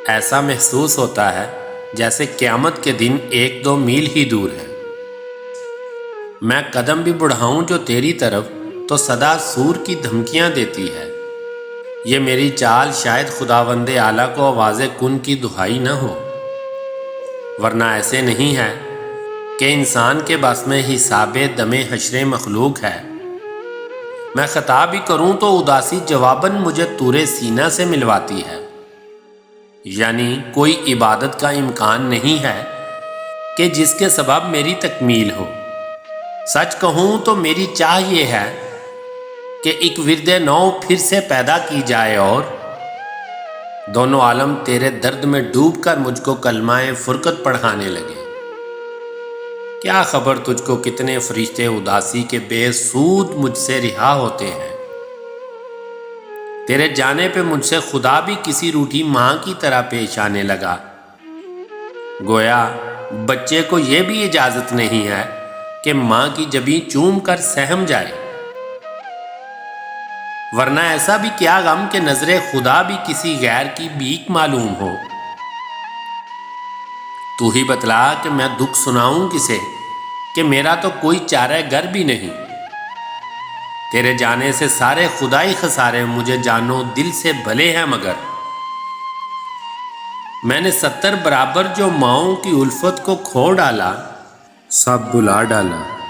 ایسا محسوس ہوتا ہے جیسے قیامت کے دن 1-2 میل ہی دور ہے۔ میں قدم بھی بڑھاؤں جو تیری طرف تو صدا سور کی دھمکیاں دیتی ہے۔ یہ میری چال شاید خداوند اعلیٰ کو آواز کن کی دہائی نہ ہو، ورنہ ایسے نہیں ہے کہ انسان کے بس میں حساب دم حشر مخلوق ہے۔ میں خطاب بھی کروں تو اداسی جواباً مجھے تورے سینہ سے ملواتی ہے۔ یعنی کوئی عبادت کا امکان نہیں ہے کہ جس کے سبب میری تکمیل ہو۔ سچ کہوں تو میری چاہ یہ ہے کہ ایک ورد نو پھر سے پیدا کی جائے اور دونوں عالم تیرے درد میں ڈوب کر مجھ کو کلمہ فرقت پڑھانے لگے۔ کیا خبر تجھ کو کتنے فرشتے اداسی کے بے سود مجھ سے رہا ہوتے ہیں۔ تیرے جانے پہ مجھ سے خدا بھی کسی روٹھی ماں کی طرح پیش آنے لگا۔ گویا بچے کو یہ بھی اجازت نہیں ہے کہ ماں کی جبیں چوم کر سہم جائے، ورنہ ایسا بھی کیا غم کہ نظر خدا بھی کسی غیر کی بھیک معلوم ہو۔ تو ہی بتلا کہ میں دکھ سناؤں کسے کہ میرا تو کوئی چارہ گر بھی نہیں۔ تیرے جانے سے سارے خدائی خسارے مجھے جانو دل سے بھلے ہیں، مگر میں نے 70 برابر جو ماؤں کی الفت کو کھو ڈالا، سب بلا ڈالا۔